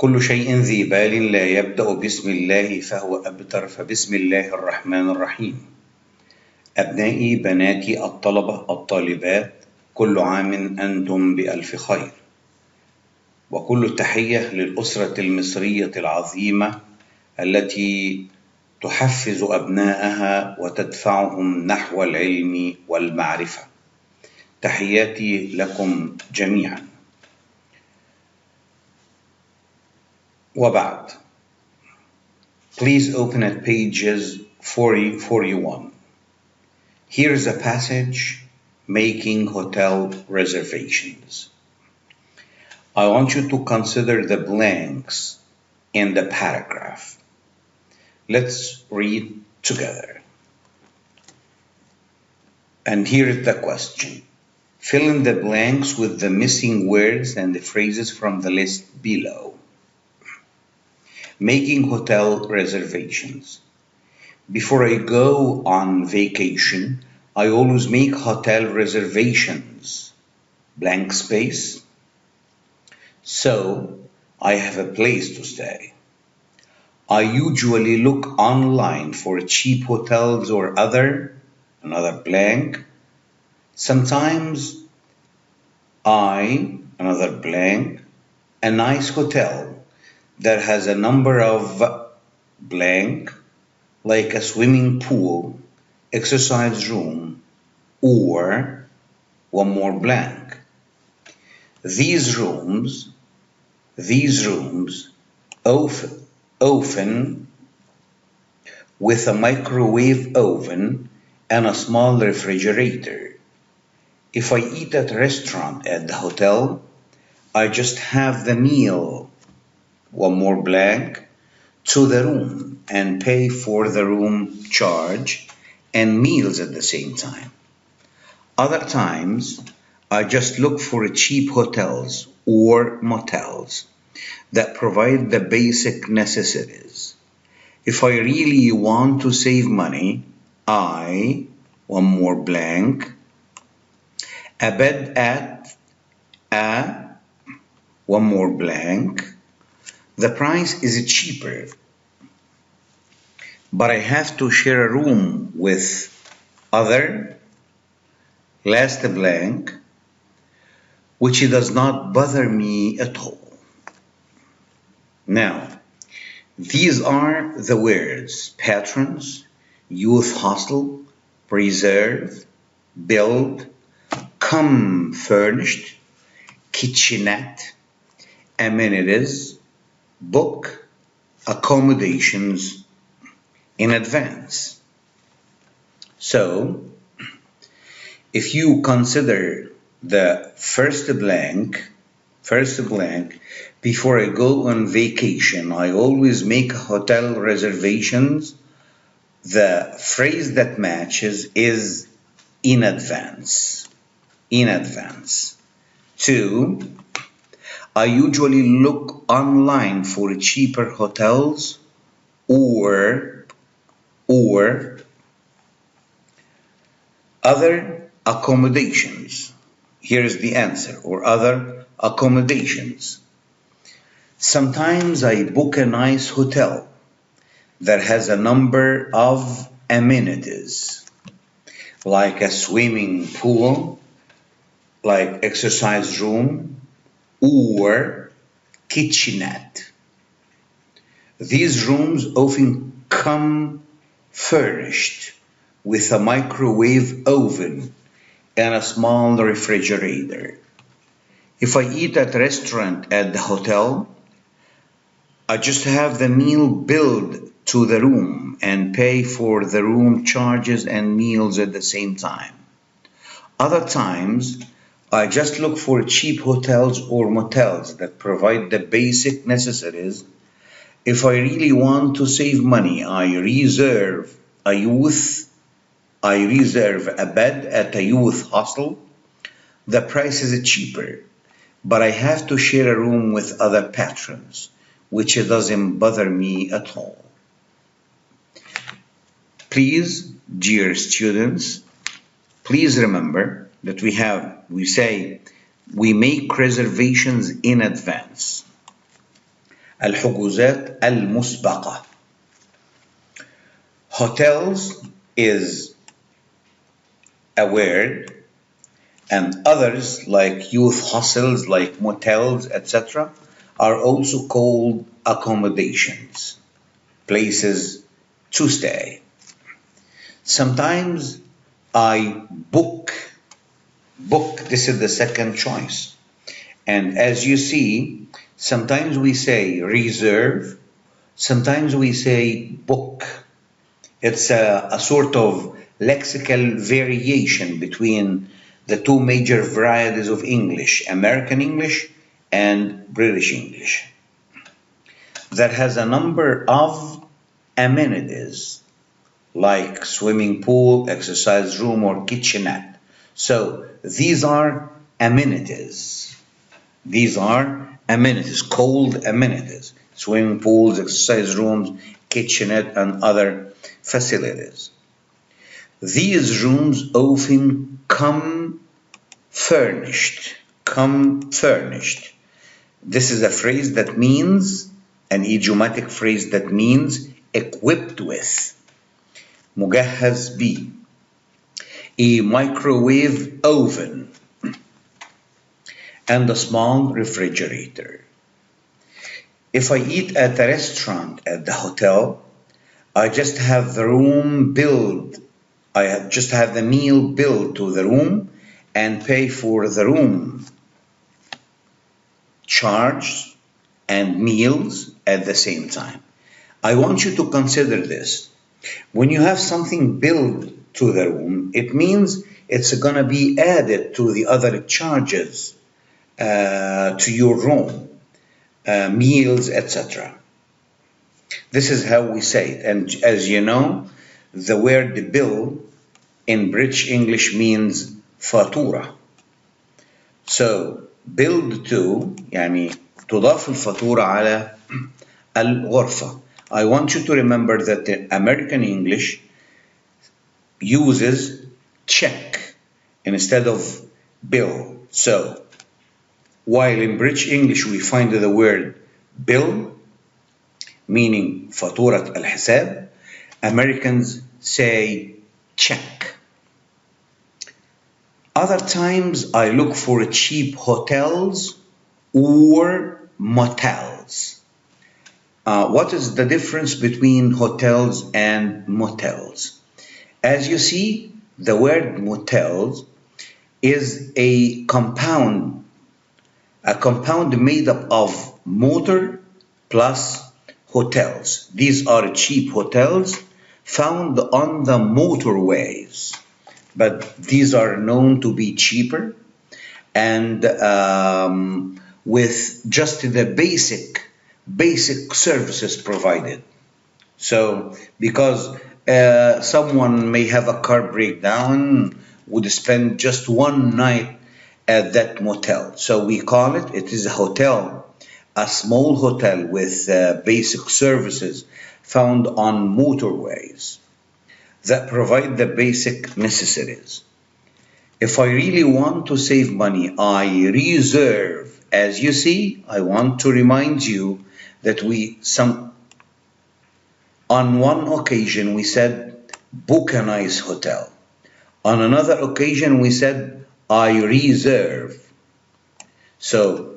كل شيء ذي بال لا يبدأ بسم الله فهو أبتر فبسم الله الرحمن الرحيم. أبنائي بناتي الطلبة الطالبات، كل عام أنتم بألف خير، وكل التحية للأسرة المصرية العظيمة التي تحفز أبنائها وتدفعهم نحو العلم والمعرفة. تحياتي لكم جميعا. وبعد، please open at pages 40-41. Here is a passage making hotel reservations. I want you to consider the blanks in the paragraph. Let's read together. And here is the question. Fill in the blanks with the missing words and the phrases from the list below. Making hotel reservations. Before I go on vacation, I always make hotel reservations. Blank space. So, I have a place to stay. I usually look online for cheap hotels or another blank. Sometimes another blank, a nice hotel that has a number of blank, like a swimming pool, exercise room, or one more blank. These rooms often with a microwave oven and a small refrigerator. If I eat at a restaurant at the hotel, I just have the meal, one more blank, to the room and pay for the room charge and meals at the same time. Other times, I just look for cheap hotels or motels that provide the basic necessities. If I really want to save money, one more blank, a bed at one more blank. The price is cheaper, but I have to share a room with last blank, which does not bother me at all. Now, these are the words: patrons, youth hostel, preserve, build, come furnished, kitchenette, amenities, book, accommodations in advance. So, if you consider the first blank, before I go on vacation, I always make hotel reservations. The phrase that matches is in advance. Two, I usually look online for cheaper hotels or other accommodations. Here's the answer, or other accommodations. Sometimes I book a nice hotel that has a number of amenities, like a swimming pool, like exercise room, or kitchenette. These rooms often come furnished with a microwave oven and a small refrigerator. If I eat at a restaurant at the hotel, I just have the meal billed to the room and pay for the room charges and meals at the same time. Other times, I just look for cheap hotels or motels that provide the basic necessities. If I really want to save money, I reserve a bed at a youth hostel. The price is cheaper, but I have to share a room with other patrons, which doesn't bother me at all. Please, dear students, please remember that we make reservations in advance. الحجوزات المسبقة. Hotels is a word, and others like youth hostels, like motels, etc., are also called accommodations, places to stay. Sometimes I book, this is the second choice. And as you see, sometimes we say reserve, sometimes we say book. It's a sort of lexical variation between the two major varieties of English, American English and British English, that has a number of amenities like swimming pool, exercise room, or kitchenette. So these are amenities. These are amenities, called amenities. Swimming pools, exercise rooms, kitchenette, and other facilities. These rooms often come furnished. This is a phrase that means, an idiomatic phrase that means equipped with. مجهز به. A microwave oven and a small refrigerator. If I eat at a restaurant at the hotel, I just have the room billed. I just have the meal billed to the room and pay for the room charge and meals at the same time. I want you to consider this. When you have something billed to the room, it means it's going to be added to the other charges to your room, meals, etc. This is how we say it. And as you know, the word bill in British English means فاتورة. So billed to يعني تضاف الفاتورة على الغرفة. I want you to remember that the American English uses check instead of bill. So while in British English we find the word bill meaning فاتورة الحساب, Americans say check. Other times I look for cheap hotels or motels. What is the difference between hotels and motels? As you see, the word motels is a compound made up of motor plus hotels. These are cheap hotels found on the motorways, but these are known to be cheaper and with just the basic services provided. So because someone may have a car breakdown, would spend just one night at that motel. So we call it is a hotel, a small hotel with basic services found on motorways that provide the basic necessities. If I really want to save money, I reserve. As you see, I want to remind you that on one occasion we said book a nice hotel. On another occasion we said I reserve. So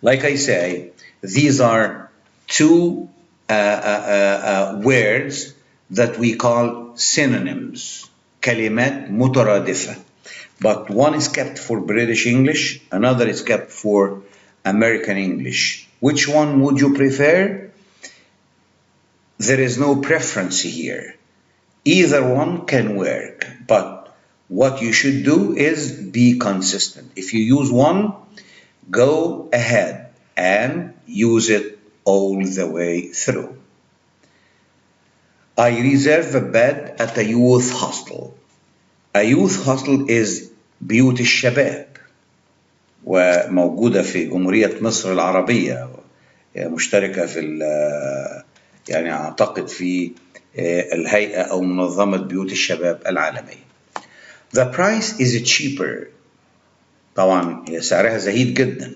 like I say, these are two words that we call synonyms, كلمات مترادفة. But one is kept for British English, another is kept for American English. Which one would you prefer? There is no preference here. Either one can work, but what you should do is be consistent. If you use one, go ahead and use it all the way through. I reserve a bed at a youth hostel. A youth hostel is بيوت الشباب وموجودة في جمهورية مصر العربية، مشتركة في يعني أعتقد في الهيئة أو منظمة بيوت الشباب العالمية. The price is cheaper. طبعا سعرها زهيد جدا.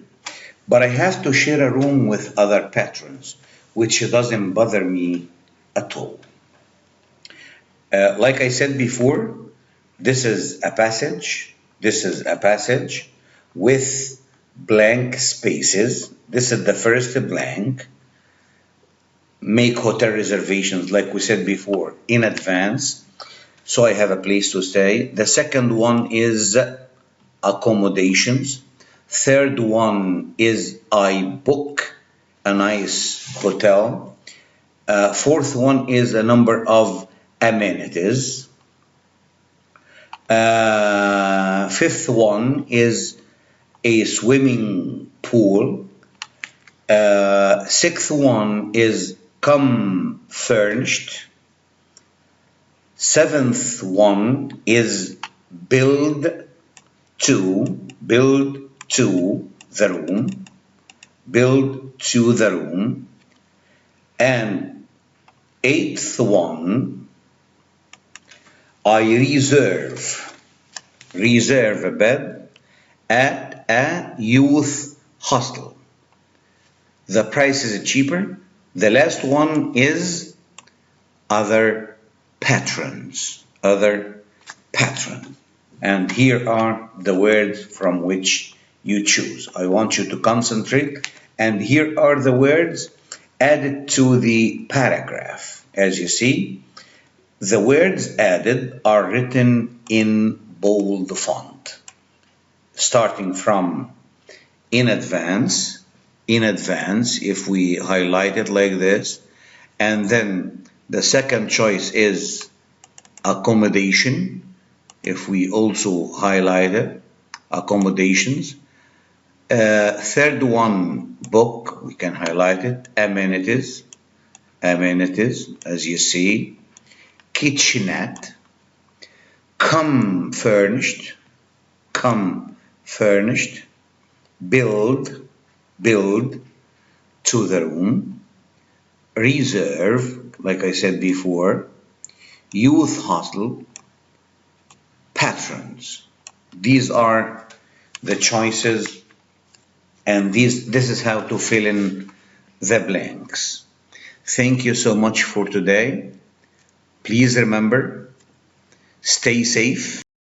but I have to share a room with other patrons, which doesn't bother me at all. Like I said before, this is a passage. This is a passage with blank spaces. This is the first blank. Make hotel reservations, like we said before, in advance, so I have a place to stay. The second one is accommodations. Third one is I book a nice hotel. Fourth one is a number of amenities. Fifth one is a swimming pool. Sixth one is come furnished. Seventh one is build to the room. Build to the room. And eighth one, I reserve a bed at a youth hostel. The price is cheaper. The last one is other patrons. And here are the words from which you choose. I want you to concentrate. And here are the words added to the paragraph. As you see, the words added are written in bold font, starting from in advance, if we highlight it like this, and then the second choice is accommodation, if we also highlight it, accommodations. Third one, book, we can highlight it. Amenities, as you see. Kitchenette. Come furnished. Build to the room. Reserve, like I said before. Youth hostel. Patrons. These are the choices, and this is how to fill in the blanks. Thank you so much for today. Please remember, stay safe.